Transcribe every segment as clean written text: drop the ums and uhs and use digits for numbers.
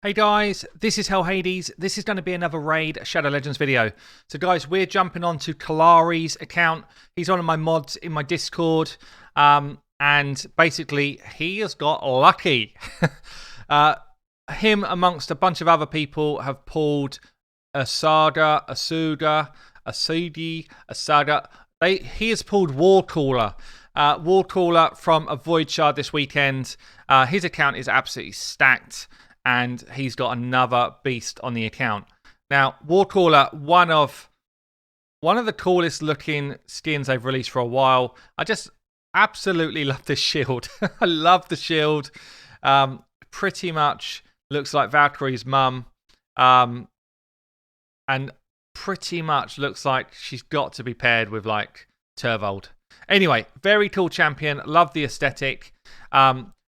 Hey guys, this is Hell Hades. This is going to be another Raid Shadow Legends video. So guys, we're jumping on to Kalari's account. He's one of my mods in my Discord. And basically, he has got lucky. Him amongst a bunch of other people have pulled URSUGA. He has pulled Warcaller. Warcaller from a Void Shard this weekend. His account is absolutely stacked. And he's got another beast on the account. Now, Warcaller, one of the coolest looking skins they've released for a while. I just absolutely love this shield. I love the shield. Pretty much looks like Valkyrie's mum. And pretty much looks like she's got to be paired with like Turvold. Anyway, very cool champion. Love the aesthetic.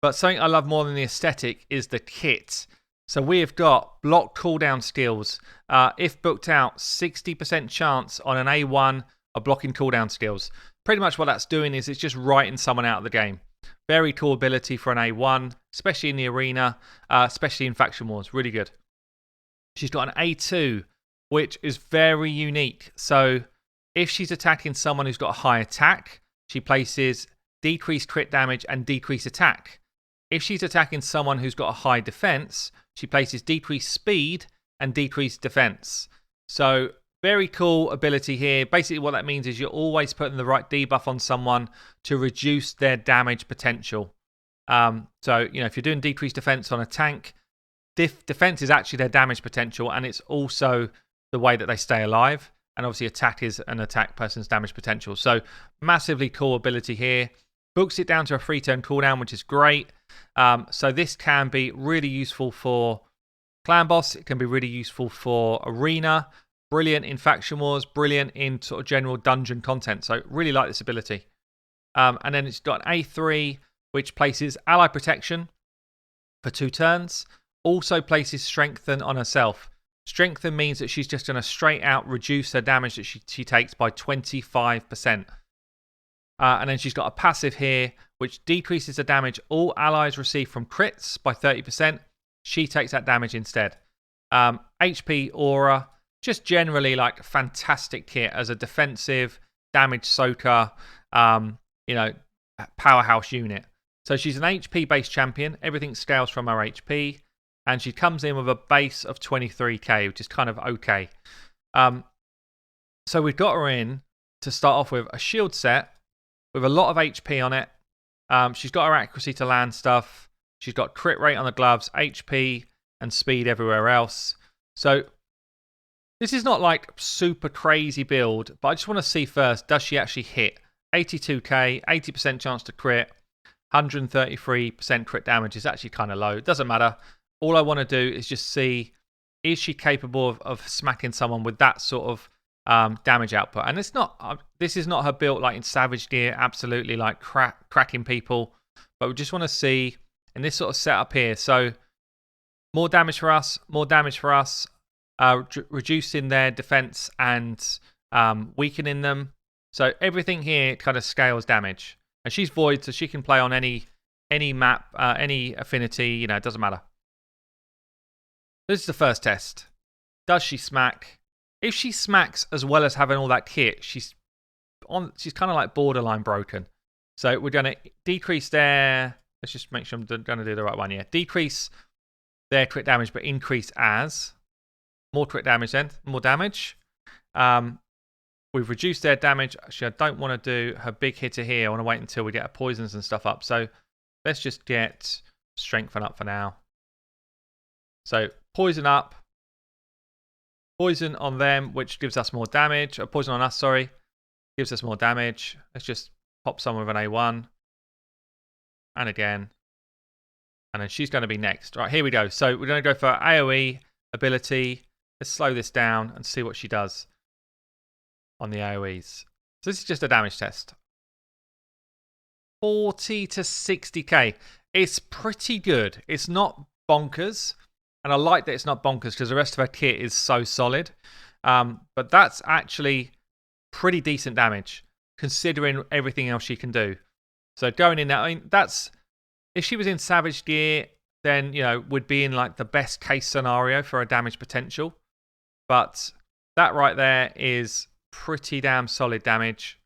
But something I love more than the aesthetic is the kit. So we have got block cooldown skills. If booked out, 60% chance on an A1 of blocking cooldown skills. Pretty much what that's doing is it's just writing someone out of the game. Very cool ability for an A1, especially in the arena, especially in faction wars. Really good. She's got an A2, which is very unique. So if she's attacking someone who's got a high attack, she places decreased crit damage and decreased attack. If she's attacking someone who's got a high defense, she places decreased speed and decreased defense. So very cool ability here. Basically what that means is you're always putting the right debuff on someone to reduce their damage potential. So, you know, if you're doing decreased defense on a tank, defense is actually their damage potential, and it's also the way that they stay alive. And obviously attack is an attack person's damage potential. So massively cool ability here. Books it down to a 3-turn cooldown, which is great. So this can be really useful for Clan Boss. It can be really useful for Arena. Brilliant in Faction Wars. Brilliant in sort of general dungeon content. So really like this ability. And then it's got an A3, which places Ally Protection for 2 turns. Also places Strengthen on herself. Strengthen means that she's just going to straight out reduce her damage that she takes by 25%. And then she's got a passive here, which decreases the damage all allies receive from crits by 30%. She takes that damage instead. HP Aura, just generally like fantastic kit as a defensive damage soaker, powerhouse unit. So she's an HP-based champion. Everything scales from her HP. And she comes in with a base of 23k, which is kind of okay. So we've got her in to start off with a shield set with a lot of HP on it. She's got her accuracy to land stuff. She's got crit rate on the gloves, HP, and speed everywhere else. So this is not like super crazy build, but I just want to see first, does she actually hit? 82k, 80% chance to crit, 133% crit damage is actually kind of low. It doesn't matter. All I want to do is just see, is she capable of smacking someone with that sort of damage output? And it's not. This is not her build like in Savage Gear, absolutely like cracking people. But we just want to see in this sort of setup here. So more damage for us, reducing their defense and weakening them. So everything here kind of scales damage. And she's Void, so she can play on any map, any affinity. You know, it doesn't matter. This is the first test. Does she smack? If she smacks as well as having all that kit, she's kind of like borderline broken. So we're going to decrease their... Let's just make sure I'm going to do the right one here. Decrease their crit damage, but increase as... More crit damage then. More damage. We've reduced their damage. Actually, I don't want to do her big hitter here. I want to wait until we get her poisons and stuff up. So let's just get Strengthen up for now. So poison up. Poison on them, which gives us more damage. Or poison on us, sorry. Gives us more damage. Let's just pop someone with an A1. And again. And then she's going to be next. Right, here we go. So we're going to go for AoE ability. Let's slow this down and see what she does on the AoEs. So this is just a damage test. 40 to 60k. It's pretty good. It's not bonkers. And I like that it's not bonkers because the rest of her kit is so solid. But that's actually pretty decent damage considering everything else she can do. So going in there, I mean, that's... If she was in Savage Gear, then, you know, would be in like the best case scenario for a damage potential. But that right there is pretty damn solid damage.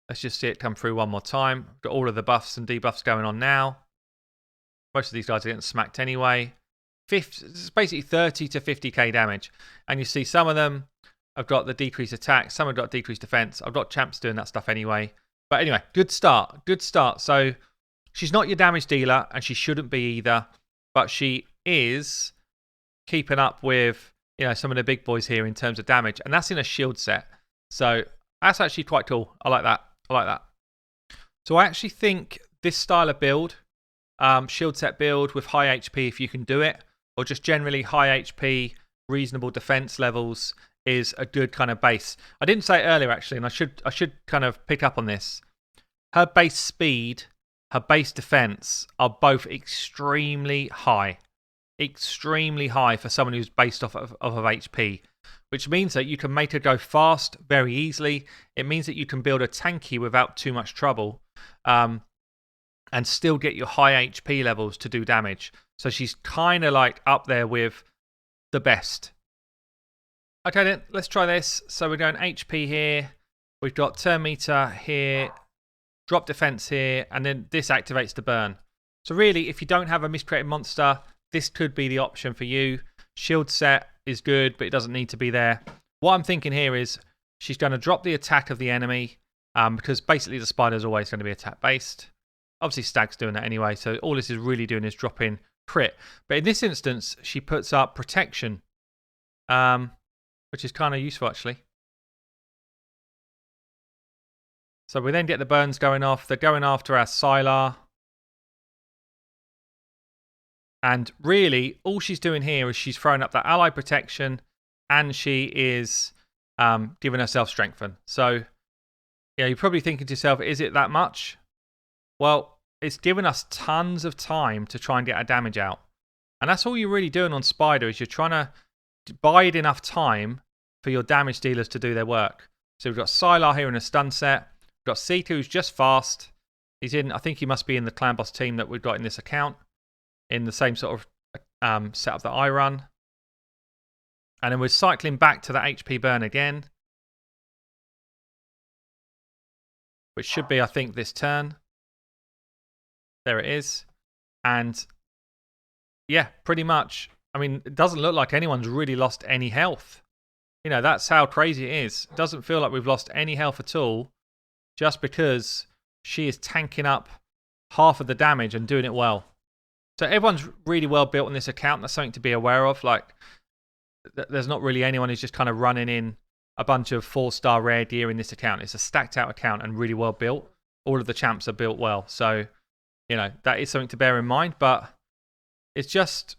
Let's just see it come through one more time. Got all of the buffs and debuffs going on now. Most of these guys are getting smacked anyway. It's basically 30 to 50k damage. And you see some of them have got the decreased attack, some have got decreased defense. I've got champs doing that stuff anyway. But anyway, good start. Good start. So she's not your damage dealer, and she shouldn't be either. But she is keeping up with, you know, some of the big boys here in terms of damage. And that's in a shield set. So that's actually quite cool. I like that. I like that. So I actually think this style of build, shield set build with high HP if you can do it, or just generally high HP, reasonable defense levels, is a good kind of base. I didn't say it earlier actually, and I should kind of pick up on this. Her base speed, her base defense are both extremely high. Extremely high for someone who's based off of HP. Which means that you can make her go fast very easily. It means that you can build a tanky without too much trouble. And still get your high HP levels to do damage. So she's kind of like up there with the best. Okay then, let's try this. So we're going HP here. We've got turn meter here. Drop defense here. And then this activates the burn. So really, if you don't have a miscreated monster, this could be the option for you. Shield set is good, but it doesn't need to be there. What I'm thinking here is she's going to drop the attack of the enemy, because basically the spider is always going to be attack based. Obviously Stag's doing that anyway, so all this is really doing is dropping crit. But in this instance, she puts up protection, which is kind of useful actually. So we then get the burns going off. They're going after our Sylar. And really, all she's doing here is she's throwing up that ally protection, and she is giving herself strengthen. So, yeah, you're probably thinking to yourself, is it that much? Well, it's given us tons of time to try and get our damage out. And that's all you're really doing on Spider, is you're trying to bide enough time for your damage dealers to do their work. So we've got Sylar here in a stun set. We've got C2 who's just fast. He's in, I think he must be in the clan boss team that we've got in this account, in the same sort of setup that I run. And then we're cycling back to the HP burn again, which should be, I think, this turn. There it is. And yeah, pretty much. I mean, it doesn't look like anyone's really lost any health. You know, that's how crazy it is. It doesn't feel like we've lost any health at all, just because she is tanking up half of the damage and doing it well. So everyone's really well built on this account. That's something to be aware of. Like, there's not really anyone who's just kind of running in a bunch of 4-star rare gear in this account. It's a stacked out account and really well built. All of the champs are built well. So, you know, that is something to bear in mind. But it's just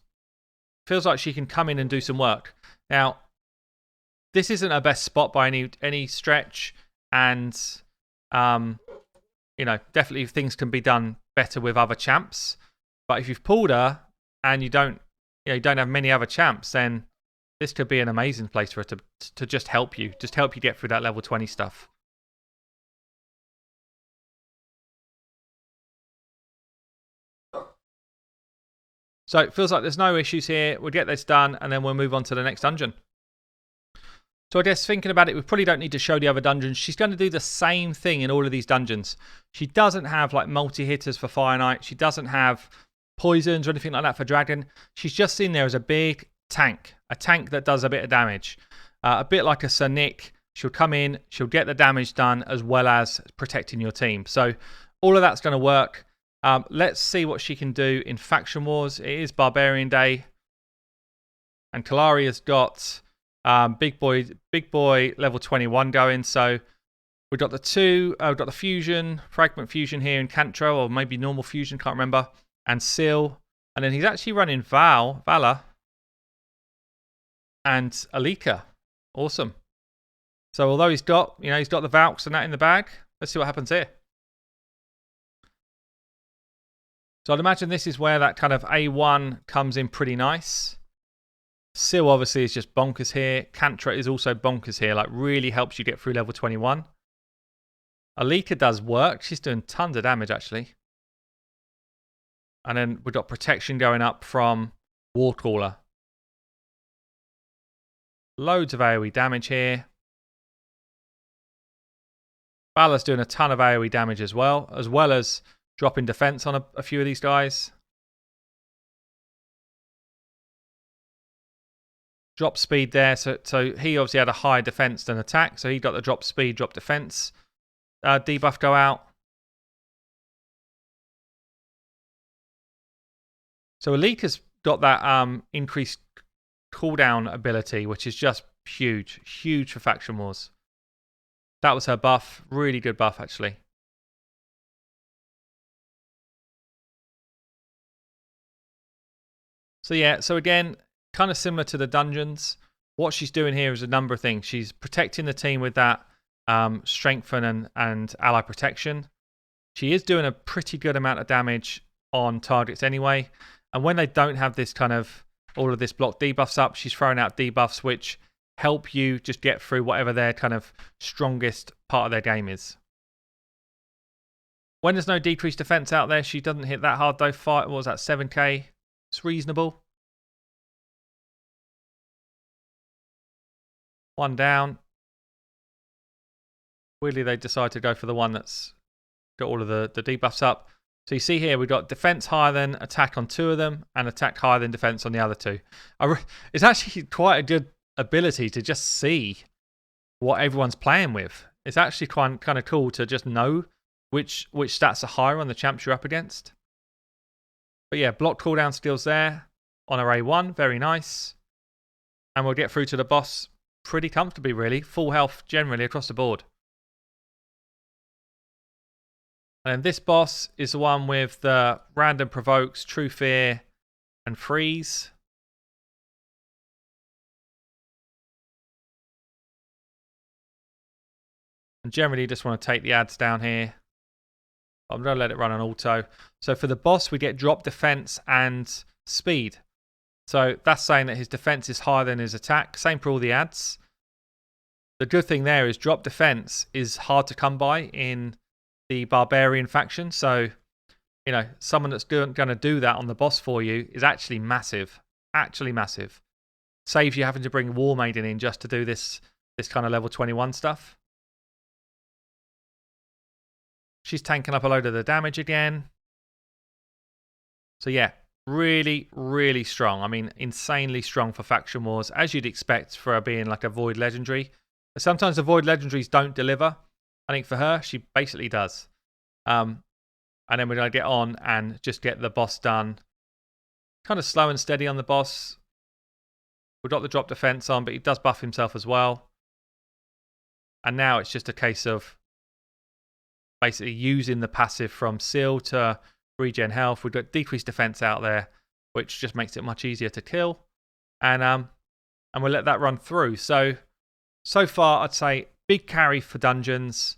feels like she can come in and do some work. Now, this isn't her best spot by any stretch. And, you know, definitely things can be done better with other champs. But if you've pulled her and you don't have many other champs, then this could be an amazing place for her to just help you get through that level 20 stuff. So it feels like there's no issues here. We'll get this done and then we'll move on to the next dungeon. So I guess thinking about it, we probably don't need to show the other dungeons. She's going to do the same thing in all of these dungeons. She doesn't have like multi-hitters for Fire Knight. She doesn't have poisons or anything like that for Dragon. She's just in there as a big tank. A tank that does a bit of damage. A bit like a Sir Nick. She'll come in, she'll get the damage done as well as protecting your team. So all of that's going to work. Let's see what she can do in Faction Wars. It is Barbarian Day. And Kalari has got big boy level 21 going. So we've got we've got the fusion, fragment fusion here in Cantro, or maybe normal fusion, can't remember. And Seal. And then he's actually running Valor and Alika. Awesome. So although he's got the Valks and that in the bag, let's see what happens here. So I'd imagine this is where that kind of A1 comes in pretty nice. Seal obviously is just bonkers here. Cantra is also bonkers here, like really helps you get through level 21. Alika does work. She's doing tons of damage actually. And then we've got protection going up from Warcaller. Loads of AoE damage here. Balor's doing a ton of AoE damage as well as dropping defense on a few of these guys. Drop speed there, so he obviously had a higher defense than attack, so he got the drop speed, drop defense debuff go out. So Alika's got that increased cooldown ability, which is just huge for Faction Wars. That was her buff, really good buff actually. So yeah, so again, kind of similar to the dungeons. What she's doing here is a number of things. She's protecting the team with that strengthen and ally protection. She is doing a pretty good amount of damage on targets anyway. And when they don't have this kind of all of this block debuffs up, she's throwing out debuffs which help you just get through whatever their kind of strongest part of their game is. When there's no decreased defense out there, she doesn't hit that hard though. What was that, 7k? It's reasonable. One down. Weirdly, they decide to go for the one that's got all of the debuffs up. So you see here, we've got defense higher than attack on 2 of them and attack higher than defense on the other 2. It's actually quite a good ability to just see what everyone's playing with. It's actually kind of cool to just know which stats are higher on the champs you're up against. But yeah, block cooldown skills there on our A1, very nice. And we'll get through to the boss pretty comfortably, really. Full health generally across the board. And this boss is the one with the random provokes, true fear, and freeze. And generally just want to take the ads down here. I'm going to let it run on auto. So for the boss, we get drop defense and speed. So that's saying that his defense is higher than his attack. Same for all the ads. The good thing there is drop defense is hard to come by in the barbarian faction. So, you know, someone that's going to do that on the boss for you is actually massive. Actually massive. Saves you having to bring War Maiden in just to do this kind of level 21 stuff. She's tanking up a load of the damage again. So yeah, really, really strong. I mean, insanely strong for Faction Wars, as you'd expect for her being like a Void Legendary. But sometimes the Void Legendaries don't deliver. I think for her, she basically does. And then we're going to get on and just get the boss done. Kind of slow and steady on the boss. We've got the drop defense on, but he does buff himself as well. And now it's just a case of basically using the passive from Seal to regen health. We've got decreased defense out there, which just makes it much easier to kill. And we'll let that run through. So far, I'd say big carry for dungeons,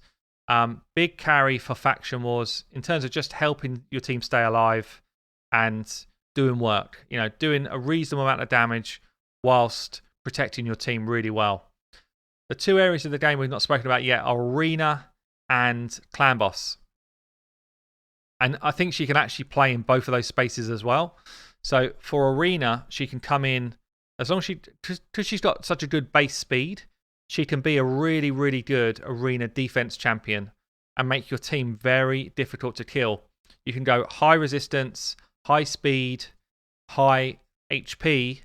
big carry for Faction Wars in terms of just helping your team stay alive and doing work. You know, doing a reasonable amount of damage whilst protecting your team really well. The 2 areas of the game we've not spoken about yet are Arena and Clan Boss. And I think she can actually play in both of those spaces as well. So for Arena, she can come in, as long as because she's got such a good base speed, she can be a really, really good Arena defense champion and make your team very difficult to kill. You can go high resistance, high speed, high HP,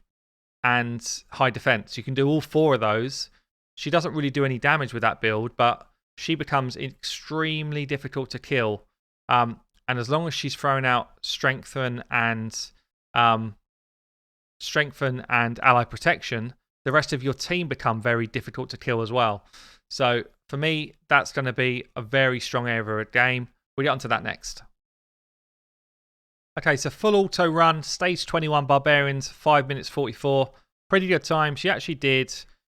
and high defense. You can do all 4 of those. She doesn't really do any damage with that build, but she becomes extremely difficult to kill. And as long as she's throwing out strengthen and ally protection, the rest of your team become very difficult to kill as well. So for me, that's going to be a very strong area of the game. We'll get onto that next. Okay, so full auto run, stage 21 Barbarians, 5 minutes 44. Pretty good time. She actually did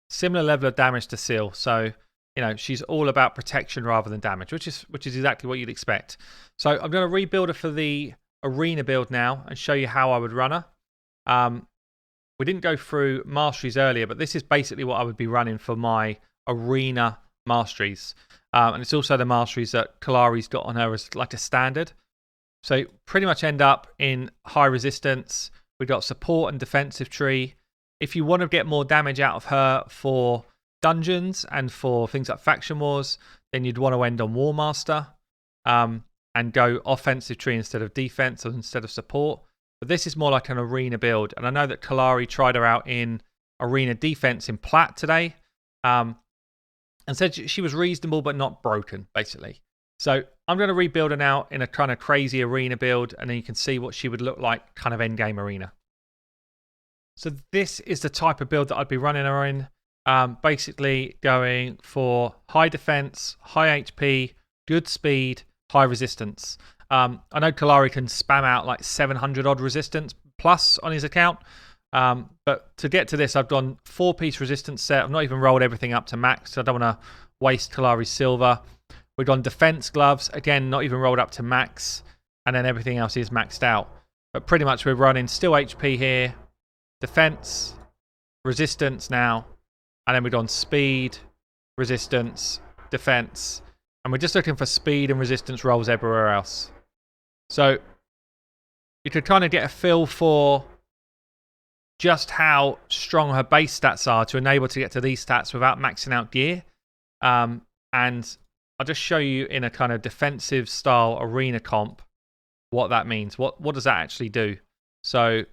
similar level of damage to Seal. So, you know, she's all about protection rather than damage, which is exactly what you'd expect. So I'm going to rebuild her for the Arena build now and show you how I would run her. We didn't go through masteries earlier, but this is basically what I would be running for my Arena masteries. And it's also the masteries that Kalari's got on her as like a standard. So pretty much end up in high resistance. We've got support and defensive tree. If you want to get more damage out of her for dungeons and for things like faction wars, then you'd want to end on War Master and go offensive tree instead of defense or instead of support. But this is more like an arena build. And I know that Kalari tried her out in arena defense in Plat today and said she was reasonable but not broken, basically. So I'm going to rebuild her now in a kind of crazy arena build, and then you can see what she would look like kind of endgame arena. So this is the type of build that I'd be running her in. Basically going for high defense, high HP, good speed, high resistance. I know Kalari can spam out like 700 odd resistance plus on his account. But to get to this, I've done 4-piece resistance set. I've not even rolled everything up to max, so I don't want to waste Kalari's silver. We've done defense gloves, again, not even rolled up to max, and then everything else is maxed out. But pretty much we're running still HP here, defense, resistance now, and then we've done speed, resistance, defense, and we're just looking for speed and resistance rolls everywhere else. So you could kind of get a feel for just how strong her base stats are to enable to get to these stats without maxing out gear. And I'll just show you in a kind of defensive style arena comp what that means. What does that actually do? So,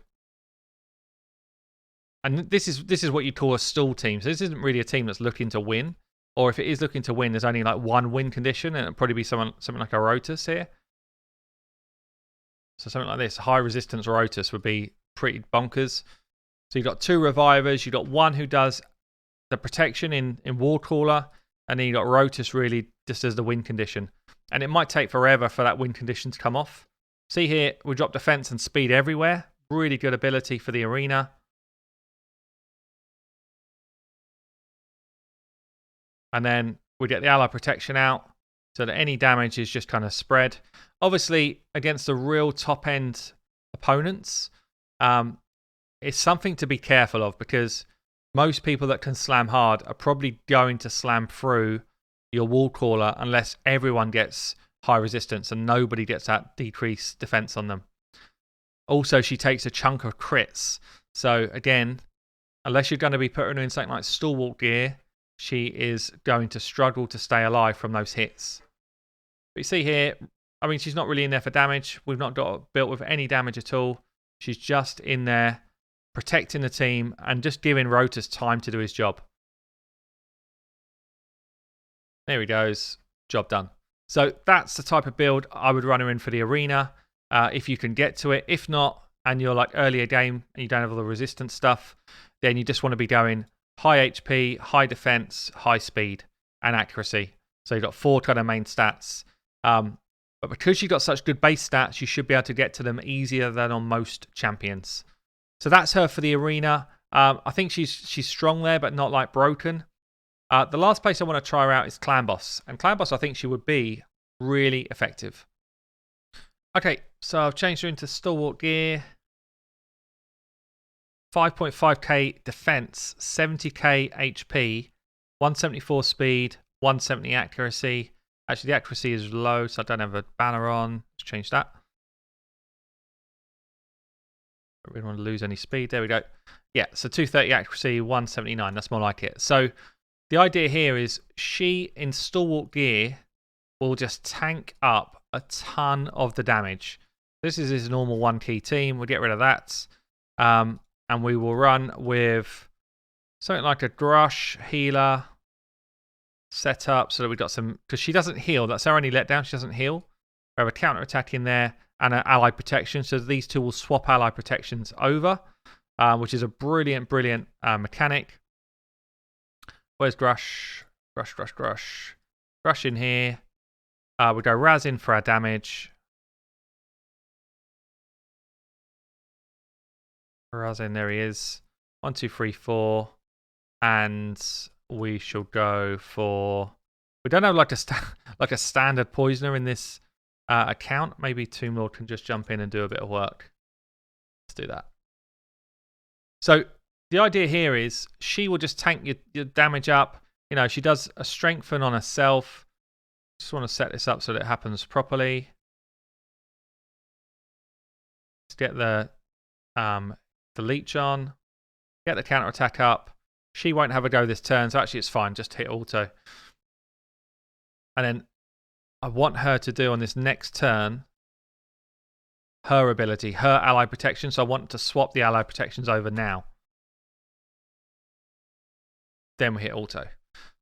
and this is what you call a stall team. So this isn't really a team that's looking to win, or if it is looking to win, there's only like one win condition, and it'll probably be something like a Rotus here. So something like this, high resistance Rotus would be pretty bonkers. So you've got 2 revivers, you've got one who does the protection in Warcaller, and then you've got Rotus really just as the win condition. And it might take forever for that win condition to come off. See here, we drop defense and speed everywhere. Really good ability for the arena. And then we get the ally protection out so that any damage is just kind of spread. Obviously, against the real top-end opponents, it's something to be careful of, because most people that can slam hard are probably going to slam through your Warcaller unless everyone gets high resistance and nobody gets that decreased defense on them. Also, she takes a chunk of crits. So again, unless you're going to be putting her in something like stalwart gear, she is going to struggle to stay alive from those hits. But you see here, I mean, she's not really in there for damage. We've not got her built with any damage at all. She's just in there protecting the team and just giving Rotus time to do his job. There he goes. Job done. So that's the type of build I would run her in for the arena, if you can get to it. If not, and you're like earlier game and you don't have all the resistance stuff, then you just want to be going high HP, high defense, high speed, and accuracy. So you've got 4 kind of main stats. But because you've got such good base stats, you should be able to get to them easier than on most champions. So that's her for the arena. I think she's strong there, but not like broken. The last place I want to try her out is Clan Boss. And Clan Boss, I think she would be really effective. Okay, so I've changed her into Stalwart Gear. 5.5k defense, 70k HP, 174 speed, 170 accuracy. Actually, the accuracy is low, so I don't have a banner on. Let's change that. We don't want to lose any speed. There we go. Yeah, so 230 accuracy, 179. That's more like it. So the idea here is she, in Stalwart Gear, will just tank up a ton of the damage. This is his normal 1-key team. We'll get rid of that. And we will run with something like a Grush healer setup so that we've got some, because she doesn't heal. That's our only letdown. She doesn't heal. We have a counter attack in there and an ally protection. So these two will swap ally protections over, which is a brilliant mechanic. Where's Grush? Grush in here. We go Raz in for our damage. Raz in, there he is. 1, 2, 3, 4. And we shall go for... We don't have like a standard poisoner in this account. Maybe Tomb Lord can just jump in and do a bit of work. Let's do that. So the idea here is she will just tank your damage up. You know, she does a strengthen on herself. Just want to set this up so that it happens properly. get the leech on, get the counter attack up. She won't have a go this turn, so actually it's fine. Just hit auto. And then I want her to do on this next turn her ability, her ally protection. So I want to swap the ally protections over now. Then we hit auto.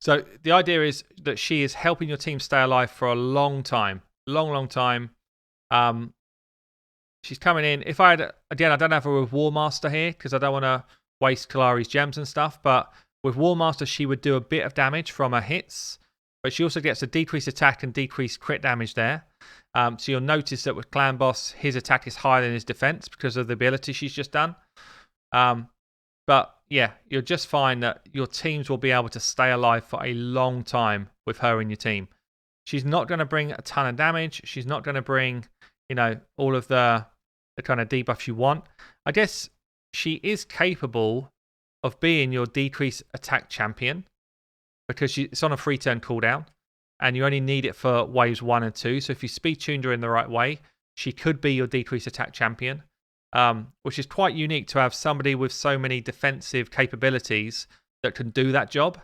So the idea is that she is helping your team stay alive for a long time. Long time. She's coming in. If I had, again, I don't have her with War Master here because I don't want to waste Kalari's gems and stuff. But with War Master, she would do a bit of damage from her hits. But she also gets a decreased attack and decreased crit damage there. So you'll notice that with Clan Boss, his attack is higher than his defense because of the ability she's just done. But yeah, you'll just find that your teams will be able to stay alive for a long time with her in your team. She's not going to bring a ton of damage. She's not going to bring, you know, all of the kind of debuffs you want. I guess she is capable of being your decreased attack champion because it's on a 3-turn cooldown and you only need it for waves 1 and 2. So if you speed tuned her in the right way, she could be your decreased attack champion, which is quite unique to have somebody with so many defensive capabilities that can do that job.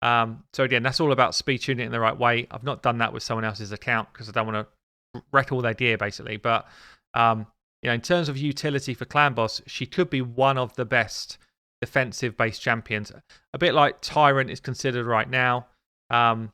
So again, that's all about speed tuning it in the right way. I've not done that with someone else's account because I don't want to wreck all their gear basically. But you know, in terms of utility for Clan Boss, she could be one of the best defensive-based champions. A bit like Tyrant is considered right now. And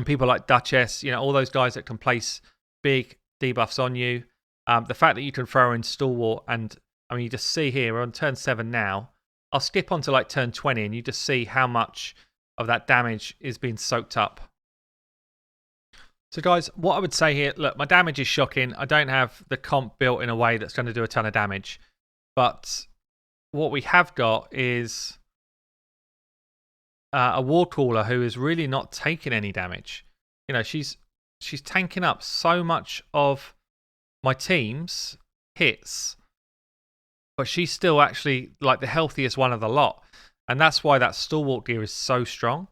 people like Duchess, you know, all those guys that can place big debuffs on you. The fact that you can throw in Stalwart, and I mean, you just see here, we're on turn 7 now. I'll skip on to like turn 20 and you just see how much of that damage is being soaked up. So guys, what I would say here, look, my damage is shocking. I don't have the comp built in a way that's going to do a ton of damage. But what we have got is a Warcaller who is really not taking any damage. You know, she's tanking up so much of my team's hits, but she's still actually like the healthiest one of the lot. And that's why that Stalwart gear is so strong.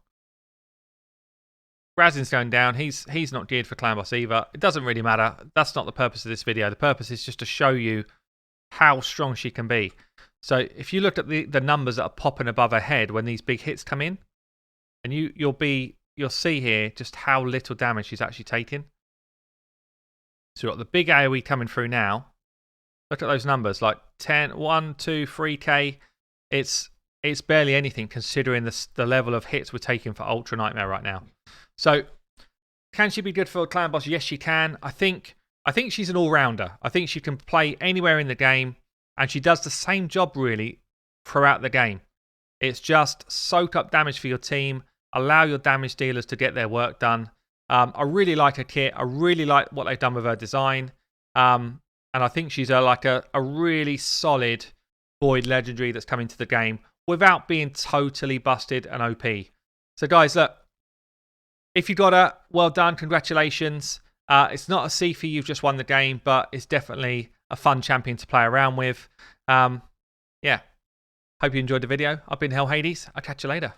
Razin's going down. He's not geared for Clan Boss either. It doesn't really matter. That's not the purpose of this video. The purpose is just to show you how strong she can be. So if you look at the numbers that are popping above her head when these big hits come in, and you'll see here just how little damage she's actually taking. So we've got the big AoE coming through now. Look at those numbers, like 10, 1, 2, 3k. It's barely anything considering the level of hits we're taking for Ultra Nightmare right now. So, can she be good for Clan Boss? Yes, she can. I think she's an all-rounder. I think she can play anywhere in the game, and she does the same job, really, throughout the game. It's just soak up damage for your team, allow your damage dealers to get their work done. I really like her kit. I really like what they've done with her design. And I think she's a really solid Void Legendary that's coming to the game without being totally busted and OP. So, guys, look. If you got her, well done, congratulations. It's not a C for you've just won the game, but it's definitely a fun champion to play around with. Yeah, hope you enjoyed the video. I've been Hell Hades. I'll catch you later.